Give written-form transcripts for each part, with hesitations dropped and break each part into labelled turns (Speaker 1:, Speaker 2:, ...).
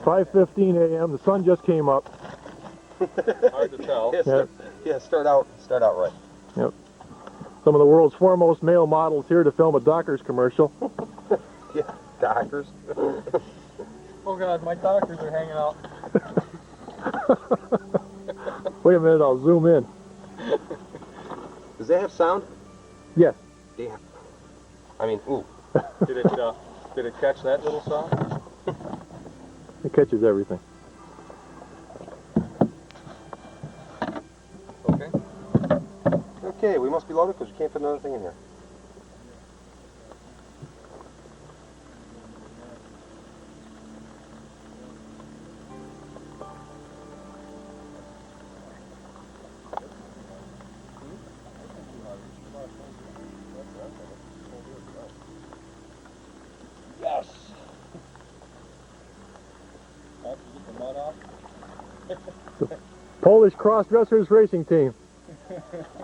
Speaker 1: 5:15 a.m. The sun just came up.
Speaker 2: Hard to tell.
Speaker 3: Yeah, start out right.
Speaker 1: Yep. Some of the world's foremost male models here to film a Dockers commercial.
Speaker 3: Yeah, Dockers.
Speaker 2: Oh God, my Dockers are hanging out.
Speaker 1: Wait a minute, I'll zoom in.
Speaker 3: Does that have sound?
Speaker 1: Yes.
Speaker 3: Damn. I mean, ooh.
Speaker 2: Did it catch that little sound?
Speaker 1: It catches everything.
Speaker 2: Okay.
Speaker 3: Okay, we must be loaded because we can't fit another thing in here.
Speaker 2: Yes. Have to get the mud off.
Speaker 1: Polish cross-dressers racing team.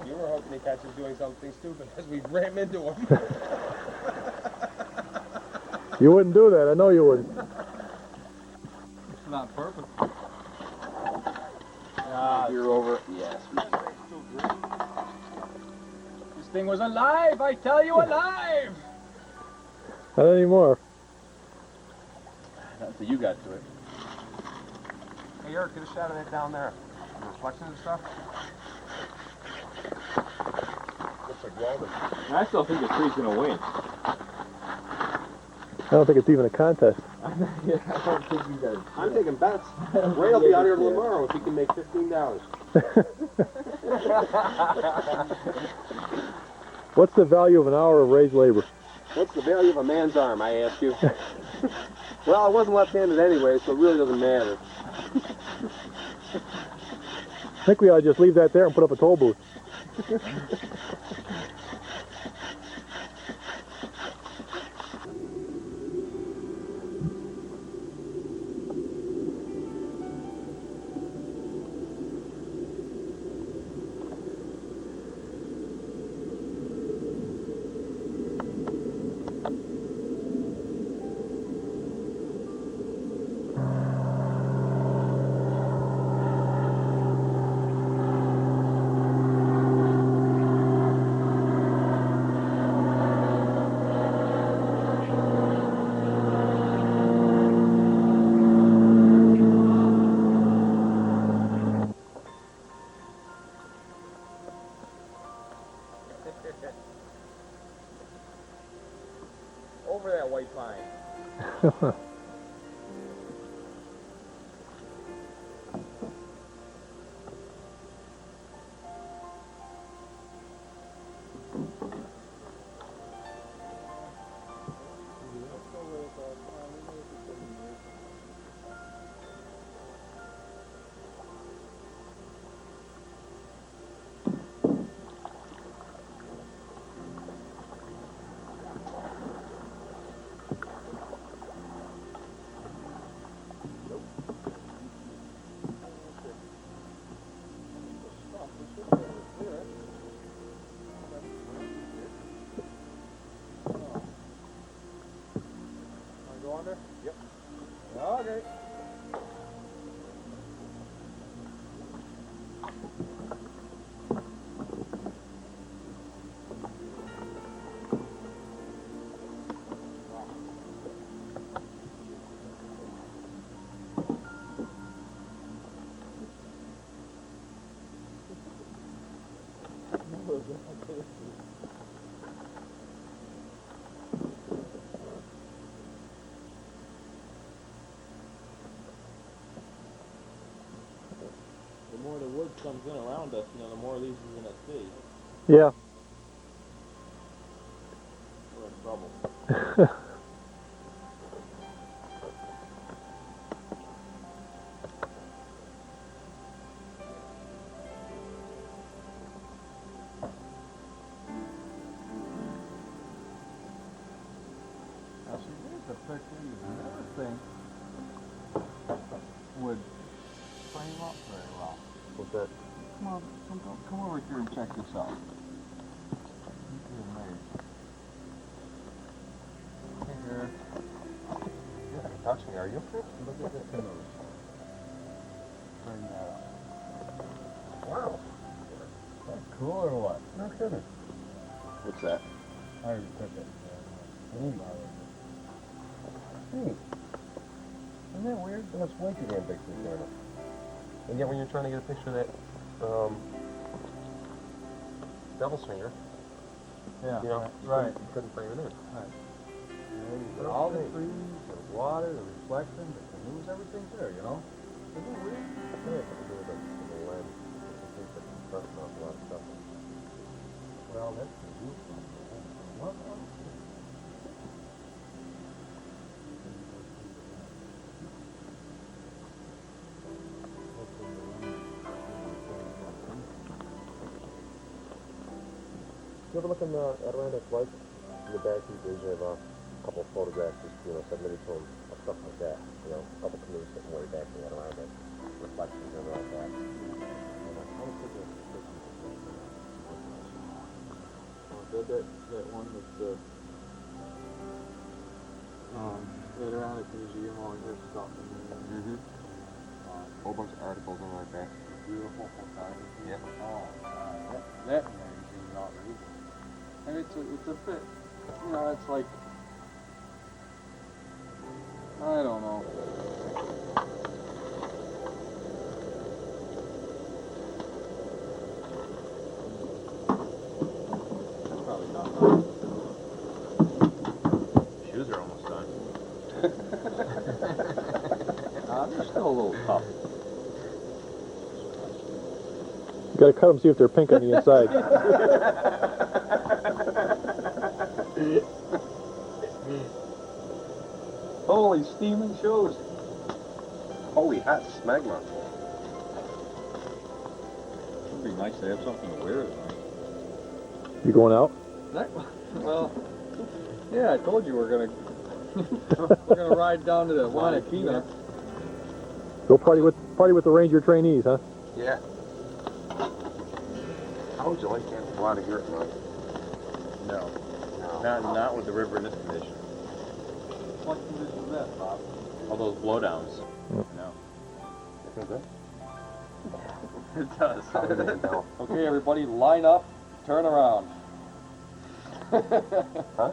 Speaker 4: You were hoping to catch us doing something stupid as we ram into him.
Speaker 1: You wouldn't do that, I know you wouldn't.
Speaker 2: It's not perfect.
Speaker 3: You're over. Yes.
Speaker 2: This thing was alive, I tell you, alive!
Speaker 1: Not anymore.
Speaker 2: Not until you got to it.
Speaker 3: Hey, Eric, get a shot of that down there. The reflection and stuff. Looks like Walden.
Speaker 2: I still think the tree's gonna win.
Speaker 1: I don't think it's even a contest.
Speaker 2: I don't think you guys.
Speaker 3: I'm taking bets. Ray will be out here tomorrow if he can make $15.
Speaker 1: What's the value of an hour of raised labor?
Speaker 3: What's the value of a man's arm, I ask you? Well, I wasn't left-handed anyway, so it really doesn't matter.
Speaker 1: I think we ought to just leave that there and put up a toll booth.
Speaker 4: Over that white pine.
Speaker 3: Yep.
Speaker 4: Okay.
Speaker 2: The more the wood comes in around us, the more of these we're gonna see.
Speaker 1: Yeah.
Speaker 2: We're in trouble. Now, see, here's the picture you never think would frame up very well.
Speaker 3: What's that?
Speaker 2: Come over here and check this out. You'd be amazed. Here.
Speaker 3: You're not touching me, are you?
Speaker 2: you?
Speaker 4: Look at the canoes.
Speaker 2: Bring that up.
Speaker 4: Wow. That's cool or what?
Speaker 2: No kidding.
Speaker 3: What's that?
Speaker 4: I already took it.
Speaker 2: Hey. Isn't that weird? That's way too damn big for the camera. And yet when you're trying to get a picture of that, devil swinger,
Speaker 4: Yeah.
Speaker 2: you know,
Speaker 4: Right.
Speaker 2: you couldn't frame it in.
Speaker 4: All the trees, the water, the reflection, the canoes, everything's there, you know? Isn't it weird?
Speaker 2: Yeah, it's to do with the lens. I think that compressed off a lot of stuff.
Speaker 4: Well, that's the roof. What?
Speaker 2: You ever look in the Adirondacks Lake? In the back, they usually have a couple of photographs, just, you know, submitted to them, of stuff like that. You know, a couple canoes sitting way back in the Adirondacks, reflections and all like that. And like, how much is this?
Speaker 5: That one with the Adirondacks Museum always has stuff in there.
Speaker 2: Mm-hmm. Whole bunch of articles and like that.
Speaker 5: Beautiful photography.
Speaker 2: Yeah.
Speaker 5: Oh, that magazine ought to read. And it's a bit, you know, it's like, I don't know. That's probably not done.
Speaker 3: Shoes are almost done.
Speaker 5: They're still a little tough.
Speaker 1: You gotta cut them, see if they're pink on the inside.
Speaker 5: Holy steaming shoes.
Speaker 3: Holy hot smegma.
Speaker 5: It'd be nice to have something to wear tonight.
Speaker 1: You going out?
Speaker 5: Well, yeah, I told you we're gonna ride down to the Wanakina.
Speaker 1: Go party with the Ranger trainees, huh?
Speaker 3: Yeah. How would you like to have a lot of here tonight?
Speaker 2: No.
Speaker 3: No.
Speaker 2: Not with the river in this condition.
Speaker 5: What condition is that, Bob?
Speaker 2: All those blowdowns.
Speaker 1: Yep.
Speaker 2: No.
Speaker 3: It does.
Speaker 5: Okay, everybody, line up, turn around.
Speaker 3: Huh?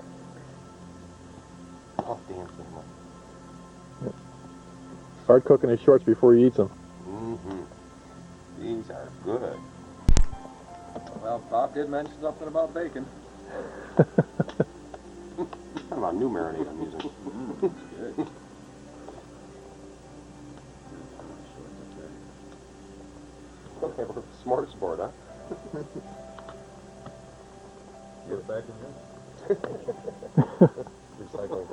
Speaker 3: Oh, damn thing.
Speaker 1: Start cooking his shorts before he eats them.
Speaker 3: Mm-hmm. These are good.
Speaker 5: Well, Bob did mention something about bacon.
Speaker 3: What about new marinade I'm using?
Speaker 5: Good.
Speaker 3: Okay, we're smart sport, huh?
Speaker 5: Get it back in
Speaker 2: Recycling.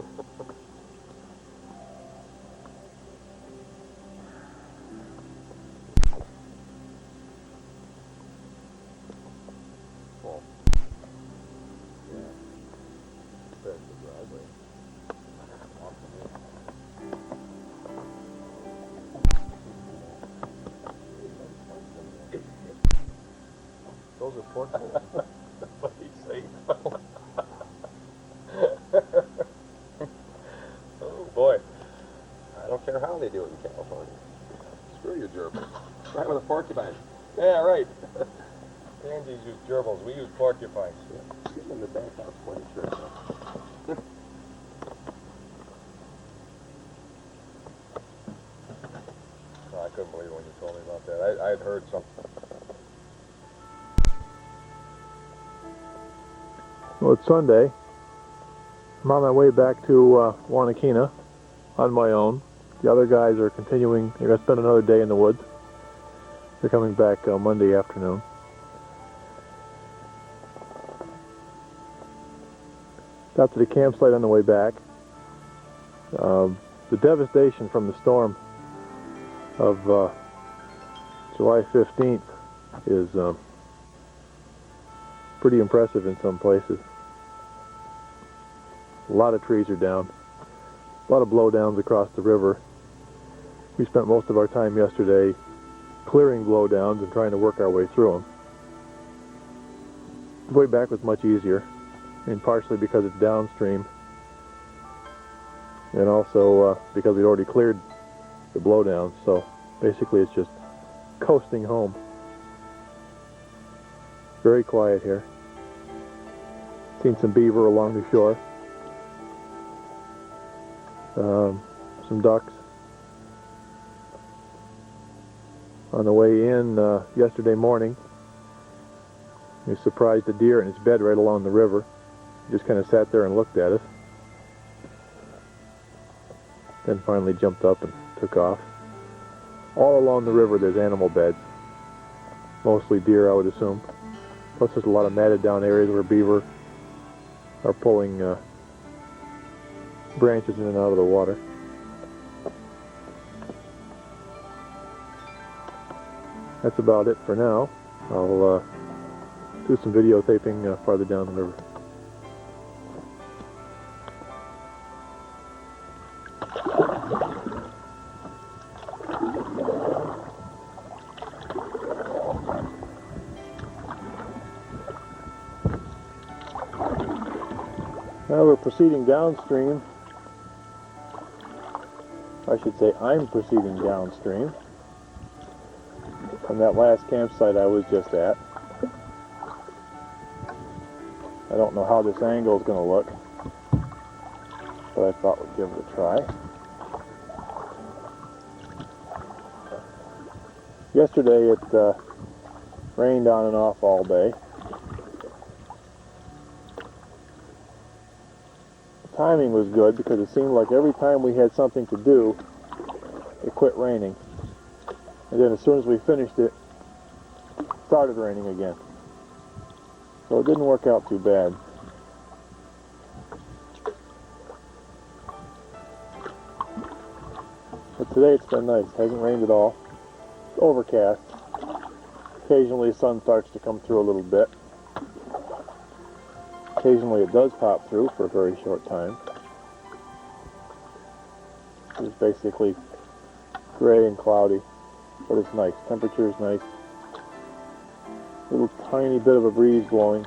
Speaker 2: Those are pork holes. What do you say? Oh boy.
Speaker 3: I don't care how they do it in California. Screw you, gerbil. Right with a porcupine.
Speaker 2: Yeah, right. Pansies use gerbils. We use porcupines.
Speaker 3: Get in the back house for the trip.
Speaker 2: No, I couldn't believe it when you told me about that. I had heard something.
Speaker 1: Well, it's Sunday. I'm on my way back to Wanakina on my own. The other guys are continuing. They're going to spend another day in the woods. They're coming back Monday afternoon. Got to the campsite on the way back. The devastation from the storm of July 15th is pretty impressive in some places. A lot of trees are down. A lot of blowdowns across the river. We spent most of our time yesterday clearing blowdowns and trying to work our way through them. The way back was much easier, and partially because it's downstream. and also because we'd already cleared the blowdown, so basically it's just coasting home. Very quiet here. Seen some beaver along the shore. Some ducks. On the way in yesterday morning, we surprised a deer in its bed right along the river. Just kind of sat there and looked at us. Then finally jumped up and took off. All along the river there's animal beds. Mostly deer, I would assume. Plus there's a lot of matted down areas where beaver are pulling branches in and out of the water. That's about it for now. I'll do some videotaping farther down the river. Now we're proceeding downstream. I should say I'm proceeding downstream from that last campsite I was just at. I don't know how this angle is going to look, but I thought we'd give it a try. Yesterday it rained on and off all day. The timing was good because it seemed like every time we had something to do, it quit raining. And then as soon as we finished it, it started raining again. So it didn't work out too bad. But today it's been nice. It hasn't rained at all. It's overcast. Occasionally the sun starts to come through a little bit. Occasionally it does pop through for a very short time. It's basically gray and cloudy, but it's nice. Temperature is nice. Little tiny bit of a breeze blowing.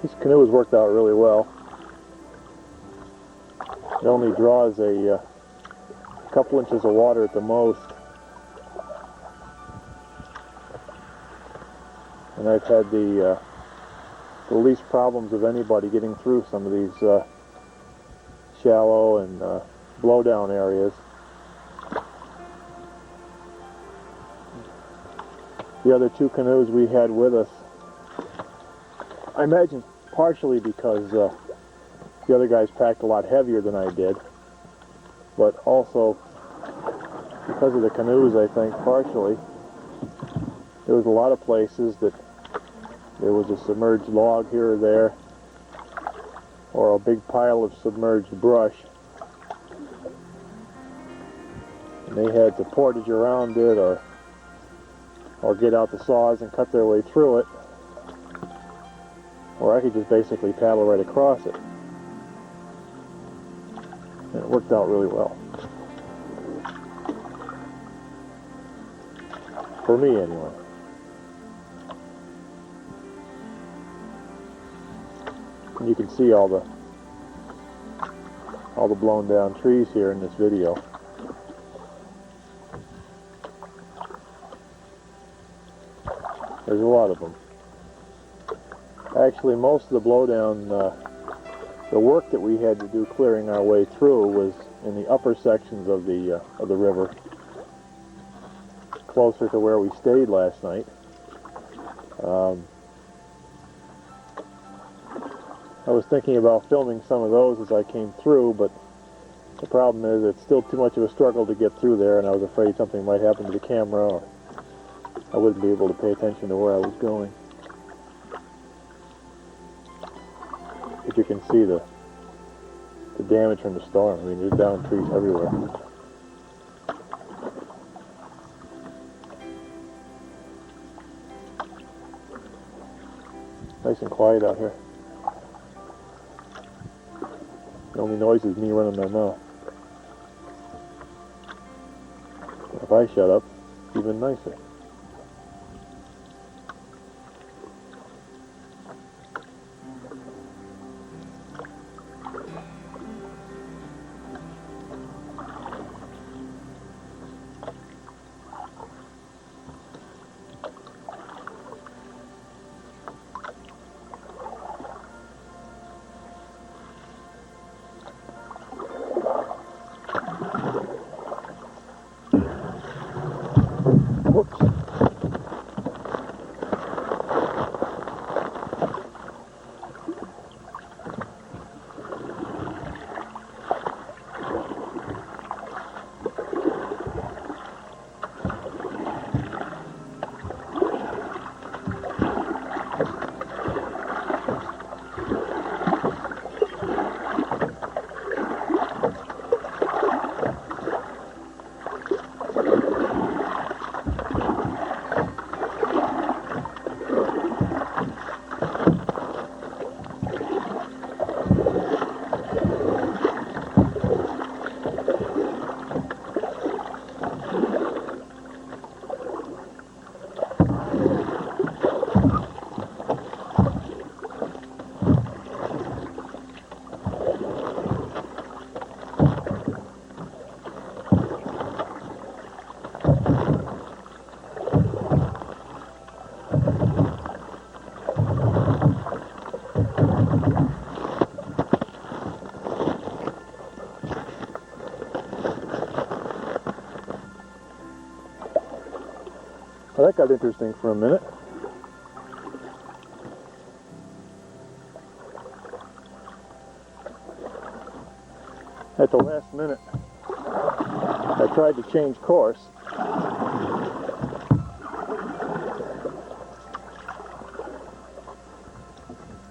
Speaker 1: This canoe has worked out really well. It only draws a couple inches of water at the most. And I've had the least problems of anybody getting through some of these shallow and blowdown areas. The other two canoes we had with us, I imagine partially because the other guys packed a lot heavier than I did, but also because of the canoes, I think, partially. There was a lot of places that there was a submerged log here or there, or a big pile of submerged brush, and they had to portage around it or get out the saws and cut their way through it. Or I could just basically paddle right across it. And it worked out really well. For me, anyway. And you can see all the all the blown down trees here in this video. There's a lot of them. Actually, most of the blowdown, the work that we had to do clearing our way through was in the upper sections of the river, closer to where we stayed last night. I was thinking about filming some of those as I came through, but the problem is it's still too much of a struggle to get through there, and I was afraid something might happen to the camera, or I wouldn't be able to pay attention to where I was going. But you can see the damage from the storm. I mean, there's down trees everywhere. Nice and quiet out here. The only noise is me running my mouth. If I shut up, even nicer. Whoops. Well, that got interesting for a minute. At the last minute, I tried to change course.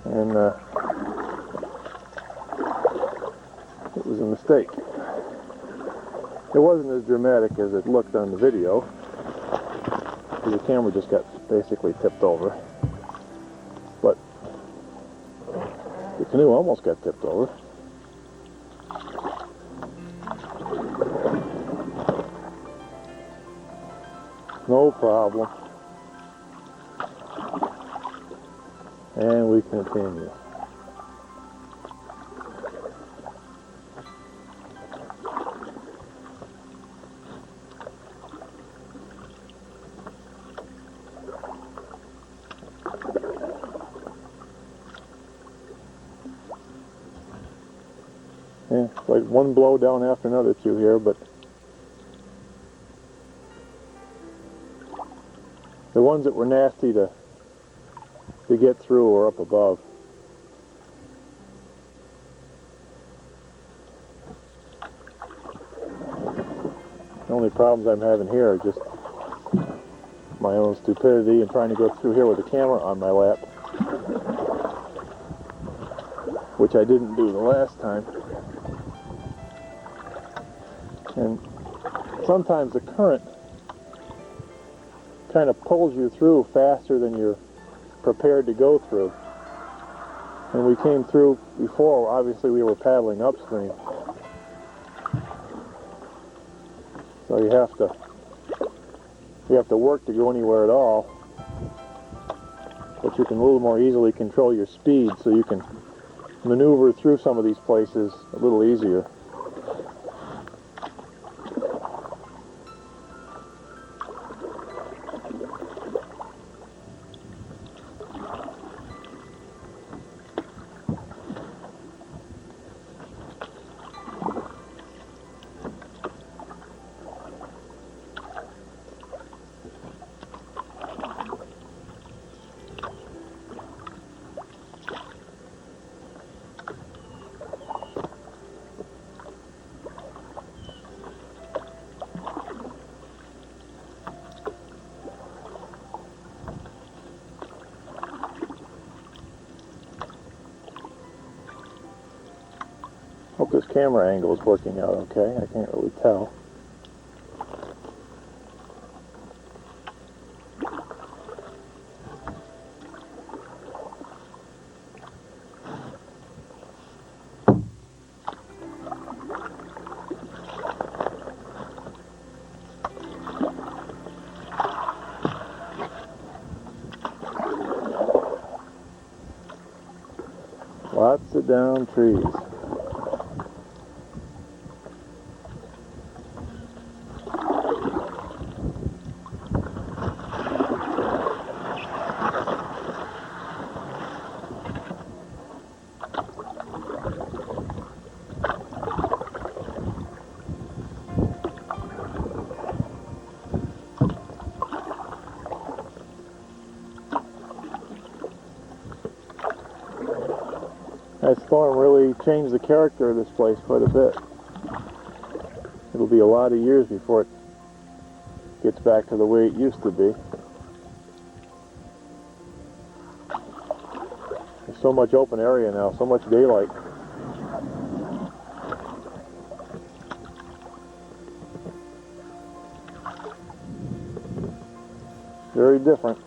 Speaker 1: And it was a mistake. It wasn't as dramatic as it looked on the video. The camera just got basically tipped over, but the canoe almost got tipped over. No problem. And we continue. Yeah, it's like one blow down after another through here, but the ones that were nasty to get through are up above. The only problems I'm having here are just my own stupidity and trying to go through here with the camera on my lap, which I didn't do the last time. And sometimes the current kind of pulls you through faster than you're prepared to go through. When we came through before, obviously we were paddling upstream. So you have to work to go anywhere at all. But you can a little more easily control your speed, so you can maneuver through some of these places a little easier. This camera angle is working out okay. I can't really tell. Lots of down trees. That storm really changed the character of this place quite a bit. It'll be a lot of years before it gets back to the way it used to be. There's so much open area now, so much daylight. Very different.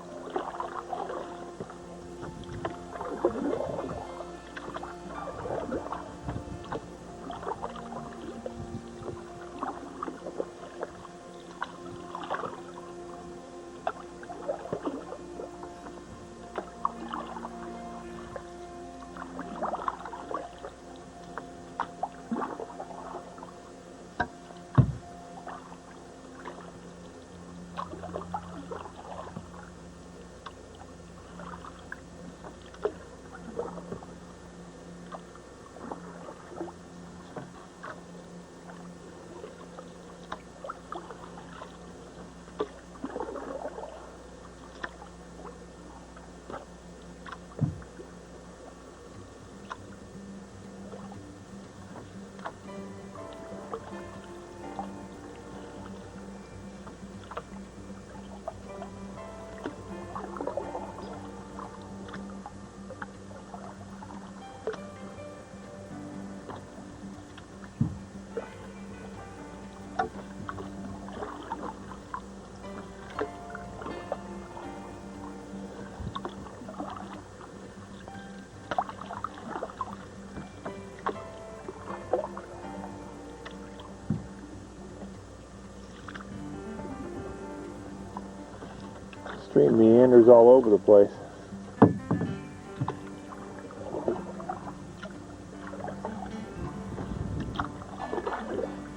Speaker 1: Stream meanders all over the place.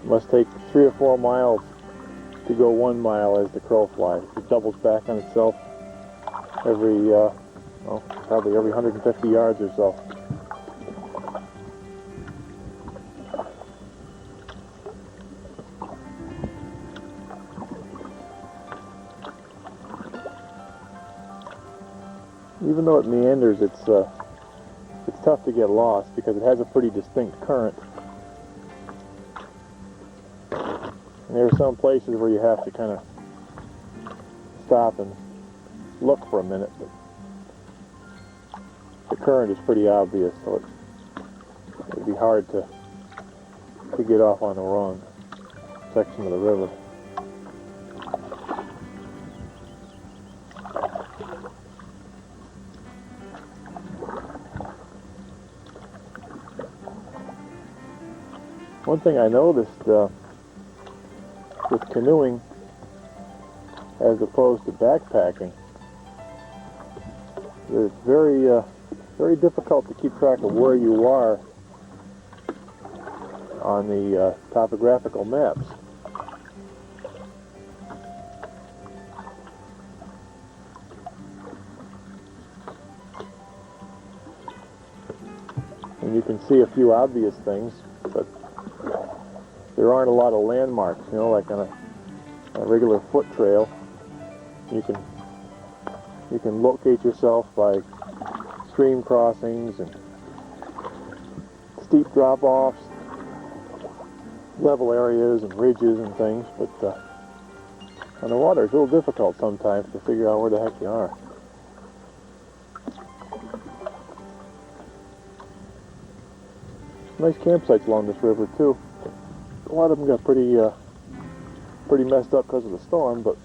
Speaker 1: Must take 3 or 4 miles to go 1 mile as the crow flies. It doubles back on itself every, probably every 150 yards or so. Even though it meanders, it's tough to get lost because it has a pretty distinct current. And there are some places where you have to kind of stop and look for a minute, but the current is pretty obvious, so it'd be hard to get off on the wrong section of the river. One thing I noticed with canoeing as opposed to backpacking, it's very difficult to keep track of where you are on the topographical maps. And you can see a few obvious things, but there aren't a lot of landmarks, you know, like on a regular foot trail. You can locate yourself by stream crossings and steep drop-offs, level areas and ridges and things, but on the water it's a little difficult sometimes to figure out where the heck you are. Nice campsites along this river too. A lot of them got pretty messed up because of the storm, but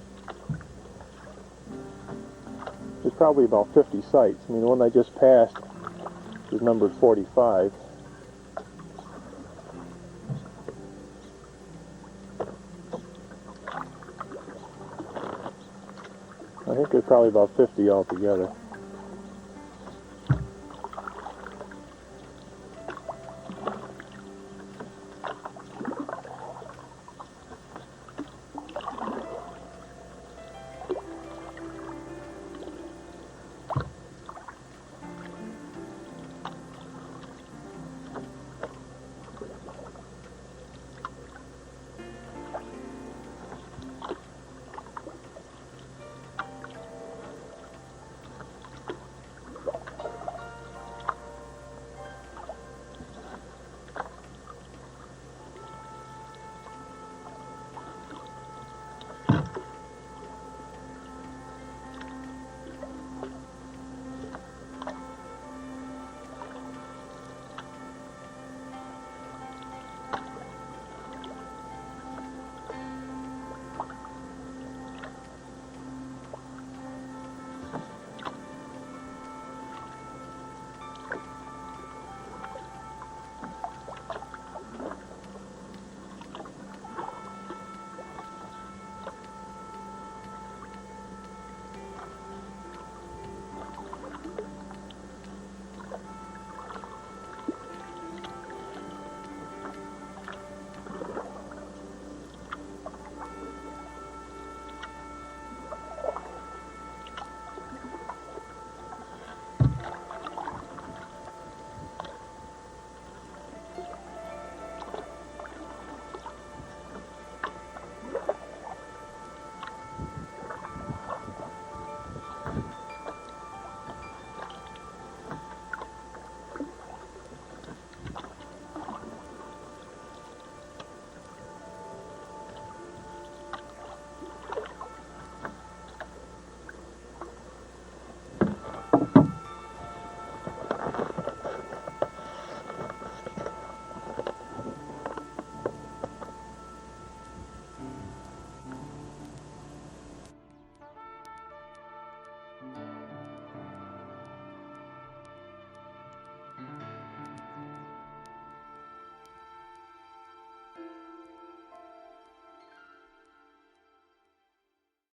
Speaker 1: there's probably about 50 sites. I mean, the one I just passed is numbered 45. I think there's probably about 50 altogether.